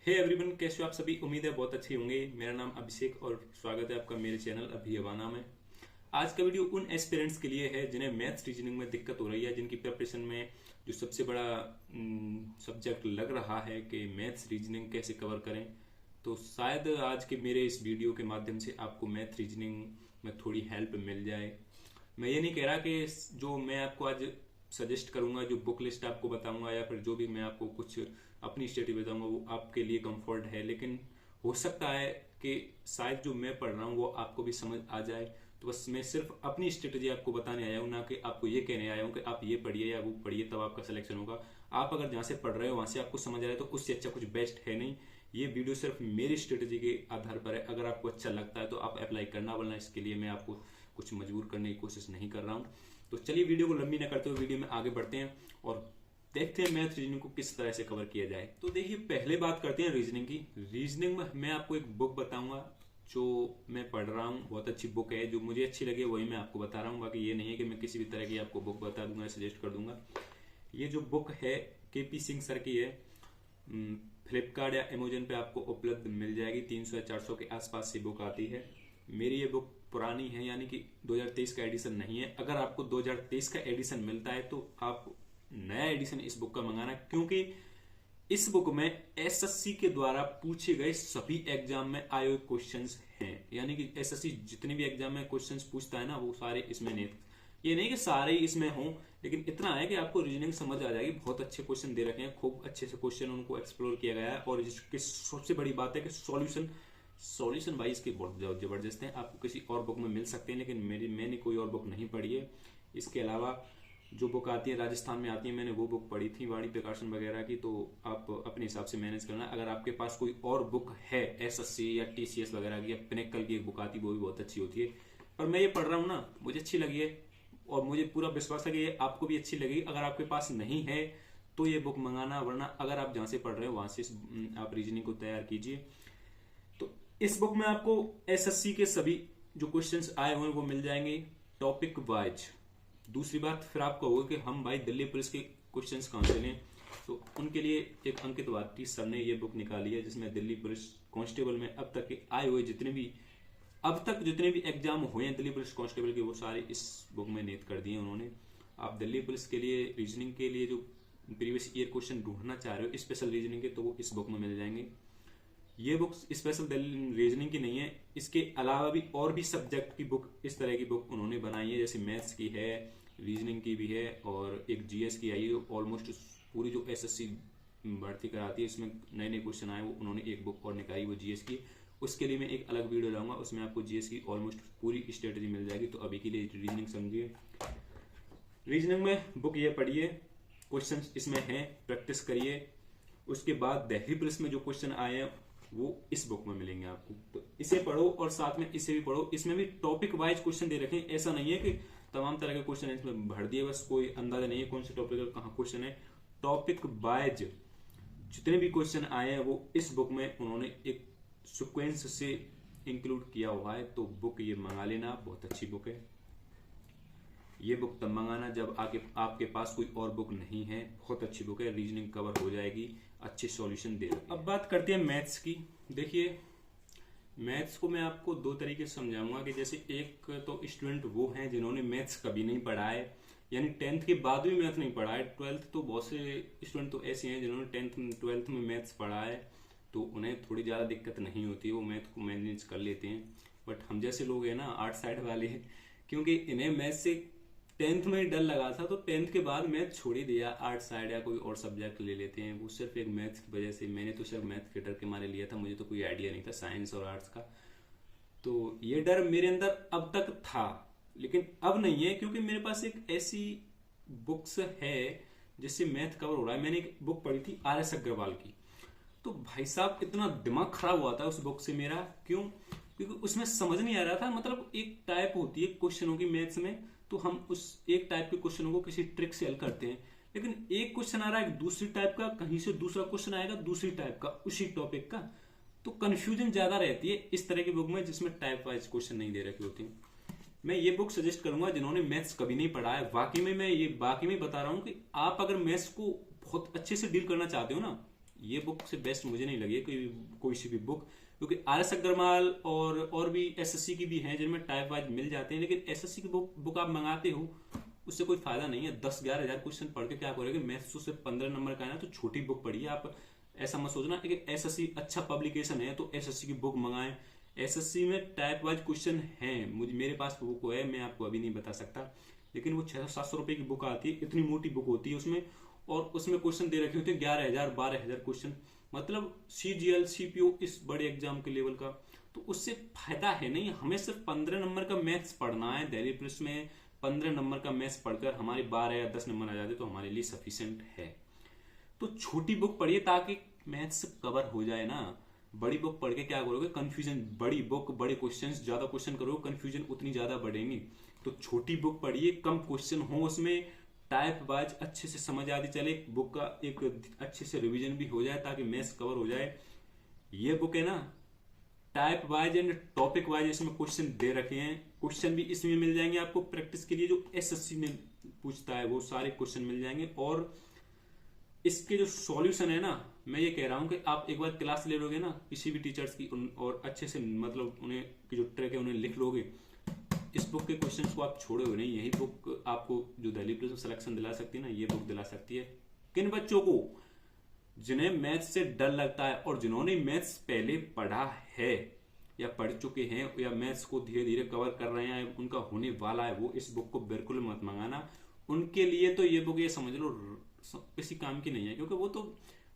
Hey everyone, कैसे हो आप सभी। उम्मीद है बहुत अच्छे होंगे। मेरा नाम अभिषेक और स्वागत है आपका मेरे चैनल अभियवाना में। आज का वीडियो उन एस्पिरेंट्स के लिए है जिन्हें मैथ्स रीजनिंग में दिक्कत हो रही है, जिनकी प्रिपरेशन में जो सबसे बड़ा सब्जेक्ट लग रहा है कि मैथ्स रीजनिंग कैसे कवर करें। तो शायद आज के मेरे इस वीडियो के माध्यम से आपको मैथ रीजनिंग में थोड़ी हेल्प मिल जाए। मैं ये नहीं कह रहा कि जो मैं आपको आज सजेस्ट करूंगा, जो बुक लिस्ट आपको बताऊंगा या फिर जो भी मैं आपको कुछ अपनी स्टडी बताऊंगा वो आपके लिए कंफर्ट है, लेकिन हो सकता है कि शायद जो मैं पढ़ रहा हूँ वो आपको भी समझ आ जाए। तो बस मैं सिर्फ अपनी स्ट्रेटेजी आपको बताने आया हूँ, ना कि आपको ये कहने आया हूँ कि आप ये पढ़िए या वो पढ़िए तब आपका सिलेक्शन होगा। आप अगर जहाँ से पढ़ रहे हो वहां से आपको समझ आ रहा है तो उससे अच्छा कुछ बेस्ट है नहीं। ये वीडियो सिर्फ मेरी स्ट्रेटेजी के आधार पर है। अगर आपको अच्छा लगता है तो आप अप्लाई करना, वरना इसके लिए मैं आपको कुछ मजबूर करने की कोशिश नहीं कर रहा हूँ। तो चलिए वीडियो को लंबी न करते हुए वीडियो में आगे बढ़ते हैं और देखते हैं मैथ रीजनिंग को किस तरह से कवर किया जाए। तो देखिए, पहले बात करते हैं रीजनिंग की। रीजनिंग में मैं आपको एक बुक बताऊंगा जो मैं पढ़ रहा हूँ। बहुत अच्छी बुक है, जो मुझे अच्छी लगे वही मैं आपको बता रहा हूँ। बाकी ये नहीं है कि मैं किसी भी तरह की आपको बुक बता दूंगा, सजेस्ट कर दूंगा। ये जो बुक है केपी सिंह सर की है। फ्लिपकार्ट या अमेजोन पे आपको उपलब्ध मिल जाएगी। 300 या 400 के आसपास से बुक आती है। मेरी ये बुक पुरानी है, यानी कि 2023 का एडिशन नहीं है। अगर आपको 2023 का एडिशन मिलता है तो आप नया एडिशन इस बुक का मंगाना, क्योंकि इस बुक में एसएससी के द्वारा पूछे गए सभी एग्जाम में आए हुए क्वेश्चंस हैं। यानी कि एसएससी जितने भी एग्जाम में क्वेश्चंस पूछता है ना, वो सारे इसमें नहीं। ये नहीं कि सारे इसमें हों, लेकिन इतना है कि आपको रीजनिंग समझ आ जाएगी। बहुत अच्छे क्वेश्चन दे रखे हैं, खूब अच्छे से क्वेश्चन उनको एक्सप्लोर किया गया है। और इसकी सबसे बड़ी बात है कि सॉल्यूशन वाइज की बहुत जबरदस्त है। आपको किसी और बुक में मिल सकते हैं, लेकिन मैंने कोई और बुक नहीं पढ़ी है। इसके अलावा जो बुक आती है राजस्थान में आती है, मैंने वो बुक पढ़ी थी, वाणी प्रकाशन वगैरह की। तो आप अपने हिसाब से मैनेज करना। अगर आपके पास कोई और बुक है एसएससी या टीसीएस वगैरह की, या पिनेकल की एक बुक आती है, वो भी बहुत अच्छी होती है। पर मैं ये पढ़ रहा हूँ ना, मुझे अच्छी लगी है और मुझे पूरा विश्वास है कि ये आपको भी अच्छी लगेगी। अगर आपके पास नहीं है तो ये बुक मंगाना, वरना अगर आप जहां से पढ़ रहे हो वहां से आप रीजनिंग को तैयार कीजिए। तो इस बुक में आपको एसएससी के सभी जो क्वेश्चंस आए हुए हैं वो मिल जाएंगे टॉपिक वाइज। दूसरी बात फिर आपको होगा कि हम भाई दिल्ली पुलिस के क्वेश्चंस कहां से लें, तो उनके लिए एक अंकित वाटी सर ने ये बुक निकाली है, जिसमें दिल्ली पुलिस कांस्टेबल में अब तक के आए हुए जितने भी एग्जाम हुए हैं दिल्ली पुलिस कांस्टेबल के, वो सारे इस बुक में नियत कर दिए उन्होंने। आप दिल्ली पुलिस के लिए रीजनिंग के लिए जो प्रीवियस ईयर क्वेश्चन ढूंढना चाह रहे हो स्पेशल रीजनिंग के, तो वो इस बुक में मिल जाएंगे। ये बुक स्पेशल रीजनिंग की नहीं है, इसके अलावा भी और भी सब्जेक्ट की बुक, इस तरह की बुक उन्होंने बनाई है। जैसे मैथ्स की है, रीजनिंग की भी है, और एक जीएस की आई है। ऑलमोस्ट पूरी जो एसएससी भर्ती कराती है इसमें नए नए क्वेश्चन आए, वो उन्होंने एक बुक और निकाली, वो जीएस की। उसके लिए मैं एक अलग वीडियो लाऊंगा, उसमें आपको जीएस की ऑलमोस्ट पूरी स्ट्रेटेजी मिल जाएगी। तो अभी के लिए रीजनिंग समझिए। रीजनिंग में बुक ये पढ़िए, क्वेश्चन इसमें है, प्रैक्टिस करिए। उसके बाद दिल्ली पुलिस में जो क्वेश्चन आए हैं वो इस बुक में मिलेंगे आपको, तो इसे पढ़ो और साथ में इसे भी पढ़ो। इसमें भी टॉपिक वाइज क्वेश्चन दे रखे हैं। ऐसा नहीं है कि तमाम तरह के क्वेश्चन इसमें भर दिए, बस कोई अंदाजा नहीं है कौन से टॉपिक का कहाँ क्वेश्चन है। टॉपिक वाइज जितने भी क्वेश्चन आए हैं वो इस बुक में उन्होंने एक सिक्वेंस से इंक्लूड किया हुआ है। तो बुक ये मंगा लेना, बहुत अच्छी बुक है। ये बुक तब मंगाना जब आपके पास कोई और बुक नहीं है। बहुत अच्छी बुक है, रीजनिंग कवर हो जाएगी, अच्छे सॉल्यूशन दे। अब बात करते हैं मैथ्स की। देखिए, मैथ्स को मैं आपको दो तरीके से समझाऊंगा कि जैसे एक तो स्टूडेंट वो हैं जिन्होंने मैथ्स कभी नहीं पढ़ा है, यानी 10th के बाद भी मैथ नहीं पढ़ा है। 12th तो बहुत से स्टूडेंट तो ऐसे हैं जिन्होंने 10th 12th में मैथ्स पढ़ा है, तो उन्हें थोड़ी ज्यादा दिक्कत नहीं होती है, वो मैथ को मैनेज कर लेते हैं। बट हम जैसे लोग हैं ना, आर्ट साइड वाले, क्योंकि इन्हें मैथ से 10th में डर लगा था, तो 10th के बाद मैथ छोड़ ही दिया। आर्ट साइड या कोई और सब्जेक्ट ले लेते हैं, वो सिर्फ एक मैथ की वजह से। मैंने तो सिर्फ मैथ के डर के मारे लिया था, मुझे तो कोई आइडिया नहीं था साइंस और आर्ट्स का। तो ये डर मेरे अंदर अब तक था, लेकिन अब नहीं है, क्योंकि मेरे पास एक ऐसी बुक्स है जिससे मैथ कवर हो रहा है। मैंने एक बुक पढ़ी थी RS अग्रवाल की, तो भाई साहब इतना दिमाग खराब हुआ था उस बुक से मेरा। क्यों? क्योंकि उसमें समझ नहीं आ रहा था। मतलब एक टाइप होती है क्वेश्चनों की मैथ्स में, तो हम उस एक टाइप के क्वेश्चनों को किसी ट्रिक से हल करते हैं, लेकिन एक क्वेश्चन आ रहा है दूसरी टाइप का, कहीं से दूसरा क्वेश्चन आएगा दूसरी टाइप का उसी टॉपिक का, तो कंफ्यूजन ज्यादा रहती है इस तरह की बुक में जिसमें टाइप वाइज क्वेश्चन नहीं दे रखे होते हैं। मैं ये बुक सजेस्ट करूंगा जिन्होंने मैथ्स कभी नहीं पढ़ा है। वाकई में मैं ये बाकी में बता रहा हूं कि आप अगर मैथ्स को बहुत अच्छे से डील करना चाहते हो ना, ये बुक से बेस्ट मुझे नहीं लगी कोई सी भी बुक, क्योंकि आर.एस. अग्रवाल और भी एसएससी की भी हैं जिनमें टाइप वाइज मिल जाते हैं, लेकिन एसएससी की बुक आप मंगाते हो उससे कोई फायदा नहीं है। 10-11 हजार क्वेश्चन पढ़ के क्या करोगे? मैथ्स तो सिर्फ 15 नंबर का है ना, तो छोटी बुक पढ़िए। आप ऐसा मत सोचना कि एसएससी अच्छा पब्लिकेशन है तो एसएससी की बुक मंगाएं। एसएससी में टाइप वाइज क्वेश्चन हैं, मेरे पास बुक है, मैं आपको अभी नहीं बता सकता, लेकिन वो 600-700 रुपए की बुक आती है, इतनी मोटी बुक होती है उसमें, और उसमें क्वेश्चन दे रखे होते हैं 11,000 12,000 क्वेश्चन, मतलब सीजीएल सीपीओ इस बड़े एग्जाम के लेवल का, तो उससे फायदा है नहीं। हमें सिर्फ 15 नंबर का मैथ्स पढ़ना है। दिल्ली पुलिस में 15 नंबर का मैथ्स पढ़कर हमारे 12 या 10 नंबर आ जाते तो हमारे लिए सफिशिएंट है। तो छोटी बुक पढ़िए ताकि मैथ्स कवर हो जाए ना। बड़ी बुक पढ़ के क्या करोगे? कंफ्यूजन, बड़ी बुक बड़े क्वेश्चंस, ज्यादा क्वेश्चन करोगे कंफ्यूजन उतनी ज्यादा बढ़ेंगी। तो छोटी बुक पढ़िए, कम क्वेश्चन हो उसमें, टाइप वाइज अच्छे से समझ आती चले, बुक का एक अच्छे से रिवीजन भी हो जाए ताकि मैथ्स कवर हो जाए। ये बुक है ना type wise and topic wise, इसमें क्वेश्चन दे रखे हैं, क्वेश्चन भी इसमें मिल जाएंगे आपको प्रैक्टिस के लिए, जो एसएससी में पूछता है वो सारे क्वेश्चन मिल जाएंगे। और इसके जो सॉल्यूशन है ना, मैं ये कह रहा हूं कि आप एक बार क्लास ले लोगे ना किसी भी टीचर्स की और अच्छे से मतलब उन्हें की जो ट्रिक है उन्हें लिख लोगे, इस बुक के क्वेश्चंस को आप छोड़ोगे नहीं। यही बुक आपको जो दिल्ली पुलिस में सिलेक्शन दिला सकती है ना, ये बुक दिला सकती है। किन बच्चों को? जिन्हें मैथ्स से डर लगता है और जिन्होंने मैथ्स पहले पढ़ा है या पढ़ चुके हैं या मैथ्स को धीरे धीरे कवर कर रहे हैं, उनका होने वाला है, वो इस बुक को बिल्कुल मत मंगाना। उनके लिए तो ये बुक ये समझ लो किसी काम की नहीं है, क्योंकि वो तो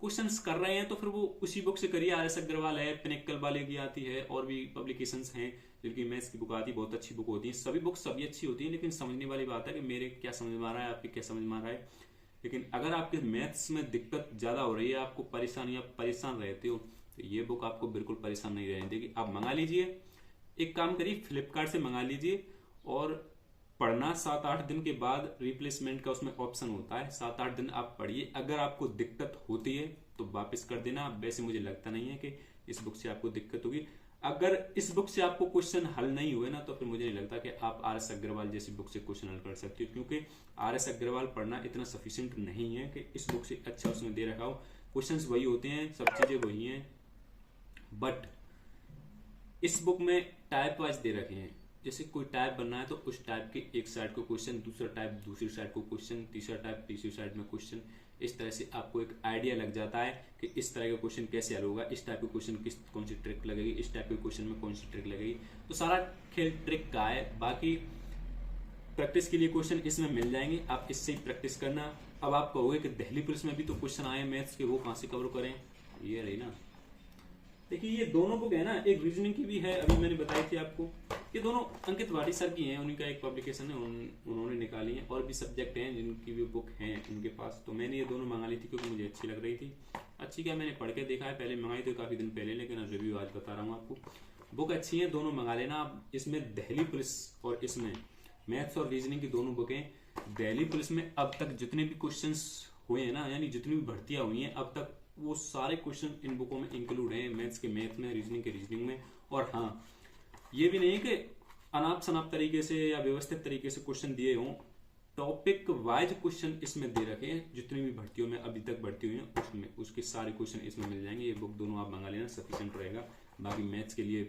क्वेश्चंस कर रहे हैं तो फिर वो उसी बुक से करिए। आर.एस. अग्रवाल है, पिनेक्कल वाले की आती है, और भी पब्लिकेशंस हैं जिनकी मैथ्स की बुक आती है, बहुत अच्छी बुक होती है। सभी बुक सभी अच्छी होती है, लेकिन समझने वाली बात है कि मेरे क्या समझ में आ रहा है, आपके क्या समझ में आ रहा है। लेकिन अगर आपके मैथ्स में दिक्कत ज्यादा हो रही है, आपको परेशानी, आप परेशान रहते हो, तो ये बुक आपको बिल्कुल परेशान नहीं रहने देगी। आप मंगा लीजिए, एक काम करिए फ्लिपकार्ट से मंगा लीजिए, और पढ़ना 7-8 दिन के बाद रिप्लेसमेंट का उसमें ऑप्शन होता है, 7-8 दिन आप पढ़िए। अगर आपको दिक्कत होती है तो वापस कर देना। वैसे मुझे लगता नहीं है कि इस बुक से आपको दिक्कत होगी। अगर इस बुक से आपको क्वेश्चन हल नहीं हुए ना, तो फिर मुझे नहीं लगता कि आप आर.एस. अग्रवाल जैसी बुक से क्वेश्चन हल कर सकते हो, क्योंकि आर.एस. अग्रवाल पढ़ना इतना सफिशिएंट नहीं है कि इस बुक से अच्छा उसमें दे रखा हो। क्वेश्चंस वही होते हैं, सब चीजें वही हैं, बट इस बुक में टाइप वाइज दे रखे हैं। जैसे कोई टाइप बनना है तो उस टाइप के एक साइड को क्वेश्चन, दूसरा टाइप दूसरी साइड को क्वेश्चन, तीसरा टाइप तीसरी साइड में क्वेश्चन। इस तरह से आपको एक आइडिया लग जाता है कि इस तरह का क्वेश्चन कैसे हल होगा, इस टाइप के क्वेश्चन कौन सी ट्रिक लगेगी, इस टाइप के क्वेश्चन में कौन सी ट्रिक लगेगी। तो सारा खेल ट्रिक का है। बाकी प्रैक्टिस के लिए क्वेश्चन इसमें मिल जाएंगे, आप इससे ही प्रैक्टिस करना। अब आप कहोगे कि दिल्ली पुलिस में भी तो क्वेश्चन आए मैथ्स के, वो कहां से कवर करें? ये रही ना, देखिए ये दोनों बुक है ना, एक रीजनिंग की भी है, अभी मैंने बताई थी आपको। ये दोनों अंकित वाडी सर की हैं, उन्हीं का एक पब्लिकेशन है, उन्होंने निकाली है। और भी सब्जेक्ट हैं जिनकी भी बुक हैं उनके पास, तो मैंने ये दोनों मंगा ली थी क्योंकि मुझे अच्छी लग रही थी। अच्छी क्या, मैंने पढ़ के देखा है, पहले मंगाई तो काफी दिन पहले, लेकिन रिव्यू आज बता रहा हूँ आपको। बुक अच्छी है, दोनों मंगा लेना आप। इसमें दिल्ली पुलिस और इसमें मैथ्स और रीजनिंग की दोनों बुकें। दिल्ली पुलिस में अब तक जितने भी क्वेश्चन हुए हैं ना, यानी जितनी भी भर्तियां हुई हैं अब तक, वो सारे क्वेश्चन इन बुकों में इंक्लूड हैं। मैथ्स के मैथ में, रीजनिंग के रीजनिंग में। और हाँ, ये भी नहीं कि अनाप शनाप तरीके से या व्यवस्थित तरीके से क्वेश्चन दिए हों, टॉपिक वाइज क्वेश्चन इसमें दे रखे हैं। जितनी भी भर्तियों में अभी तक भर्ती हुई हैं उसमें उसके सारे क्वेश्चन इसमें मिल जाएंगे। ये बुक दोनों आप मंगा लेना, सफिशिएंट रहेगा। बाकी मैथ्स के लिए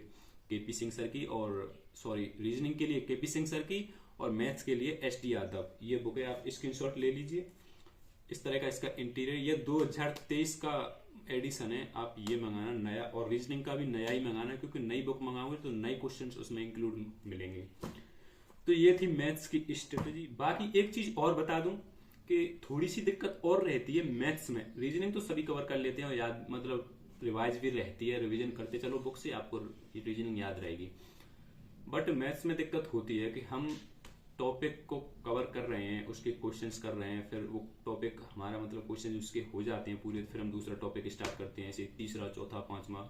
केपी सिंह सर की, और सॉरी रीजनिंग के लिए केपी सिंह सर की, और मैथ्स के लिए एस.डी. यादव। ये बुक है, आप स्क्रीनशॉट ले लीजिए। इस तरह का इसका इंटीरियर, ये 2023 का एडिशन है, आप ये मंगाना नया। और रीजनिंग का भी नया ही मंगाना, क्योंकि नई बुक मंगाओगे तो नए क्वेश्चंस उसमें इंक्लूड मिलेंगे। तो ये थी मैथ्स की स्ट्रेटेजी। बाकी एक चीज और बता दूं कि थोड़ी सी दिक्कत और रहती है मैथ्स में। रीजनिंग तो सभी कवर कर लेते हैं और याद, मतलब रिवाइज भी रहती है, रिवीजन करते चलो बुक से, आपको रीजनिंग याद रहेगी। बट मैथ्स में दिक्कत होती है कि हम टॉपिक को कवर कर रहे हैं, उसके क्वेश्चंस कर रहे हैं, फिर वो टॉपिक हमारा मतलब क्वेश्चन उसके हो जाते हैं पूरे, फिर हम दूसरा टॉपिक स्टार्ट करते हैं, ऐसे तीसरा चौथा पांचवा।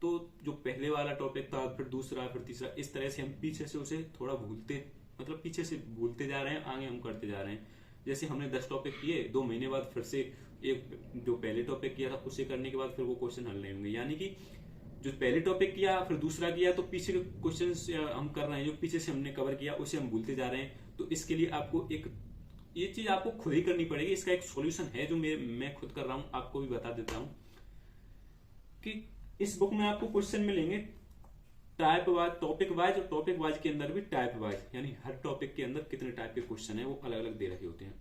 तो जो पहले वाला टॉपिक था, फिर दूसरा, फिर तीसरा, इस तरह से हम पीछे से उसे थोड़ा भूलते, मतलब पीछे से भूलते जा रहे हैं, आगे हम करते जा रहे हैं। जैसे हमने 10 टॉपिक किए, 2 महीने बाद फिर से एक जो पहले टॉपिक किया था उसे करने के बाद फिर वो क्वेश्चन हल नहीं होंगे। यानी कि जो पहले टॉपिक किया फिर दूसरा किया, तो पीछे के क्वेश्चंस हम कर रहे हैं, जो पीछे से हमने कवर किया उसे हम भूलते जा रहे हैं। तो इसके लिए आपको एक ये चीज आपको खुद ही करनी पड़ेगी। इसका एक सॉल्यूशन है जो मैं खुद कर रहा हूं, आपको भी बता देता हूं। कि इस बुक में आपको क्वेश्चन मिलेंगे टाइप वाइज, टॉपिक वाइज, और टॉपिक वाइज के अंदर भी टाइप वाइज, यानी हर टॉपिक के अंदर कितने टाइप के क्वेश्चन है वो अलग अलग दे रखे होते हैं।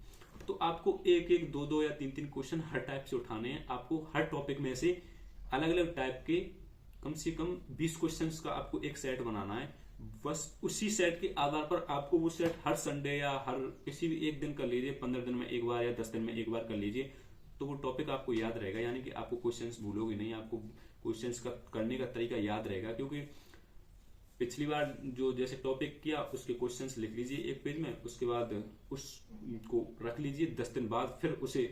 तो आपको एक एक, दो दो या तीन तीन क्वेश्चन हर टाइप से उठाने हैं। आपको हर टॉपिक में से अलग अलग टाइप के कम से कम 20 क्वेश्चंस का आपको एक सेट बनाना है। बस उसी सेट के आधार पर आपको वो सेट हर संडे या हर किसी भी एक दिन कर लीजिए, 15 दिन में एक बार या 10 दिन में एक बार कर लीजिए, तो वो टॉपिक आपको याद रहेगा। यानी कि आपको क्वेश्चंस भूलोगे नहीं, आपको क्वेश्चंस का करने का तरीका याद रहेगा। क्योंकि पिछली बार जो जैसे टॉपिक किया उसके क्वेश्चंस लिख लीजिए एक पेज में, उसके बाद उसको रख लीजिए, 10 दिन बाद फिर उसे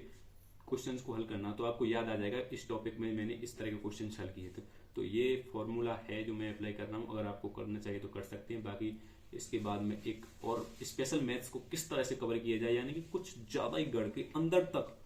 क्वेश्चंस को हल करना, तो आपको याद आ जाएगा इस टॉपिक में मैंने इस तरह के क्वेश्चंस हल किए थे। तो ये फॉर्मूला है जो मैं अप्लाई कर रहा हूँ, अगर आपको करना चाहिए तो कर सकते हैं। बाकी इसके बाद में एक और स्पेशल मैथ्स को किस तरह से कवर किया जाए, यानी कि कुछ ज्यादा ही गढ़ के अंदर तक,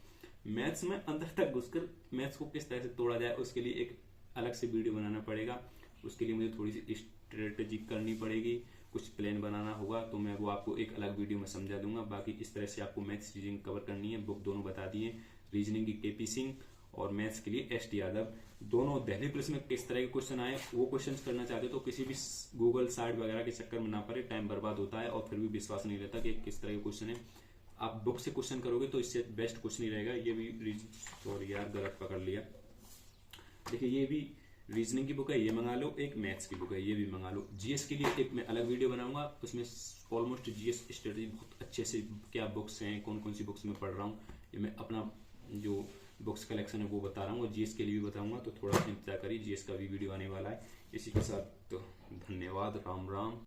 मैथ्स में अंदर तक घुसकर मैथ्स को किस तरह से तोड़ा जाए, उसके लिए एक अलग से वीडियो बनाना पड़ेगा। उसके लिए मुझे थोड़ी सी स्ट्रेटेजी करनी पड़ेगी, कुछ प्लान बनाना होगा, तो मैं वो आपको एक अलग वीडियो में समझा दूंगा। बाकी इस तरह से आपको मैथ्स रीजनिंग कवर करनी है। बुक दोनों बता दिए, रीजनिंग की केपी सिंह और मैथ्स के लिए एस टी यादव। दोनों दिल्ली पुलिस में किस तरह के क्वेश्चन आए वो क्वेश्चन करना चाहते तो किसी भी गूगल साइट वगैरह के चक्कर में ना पड़े, टाइम बर्बाद होता है और फिर भी विश्वास नहीं रहता कि किस तरह के क्वेश्चन है। आप बुक से क्वेश्चन करोगे तो इससे बेस्ट कुछ नहीं रहेगा। ये भी सॉरी यार, गलत पकड़ लिया। देखिए ये भी रीजनिंग की बुक है, ये मंगा लो। एक मैथ्स की बुक है, ये भी मंगा लो। जीएस के लिए एक मैं अलग वीडियो बनाऊंगा, उसमें ऑलमोस्ट जीएस स्ट्रेटेजी बहुत अच्छे से, क्या बुक्स हैं, कौन कौन सी बुक्स में पढ़ रहा हूँ, ये मैं अपना जो बुक्स कलेक्शन है वो बता रहा हूँ, और जीएस के लिए भी बताऊंगा। तो थोड़ा सा इंतजार करिए, जीएस का भी वीडियो आने वाला है। इसी के साथ तो धन्यवाद, राम राम।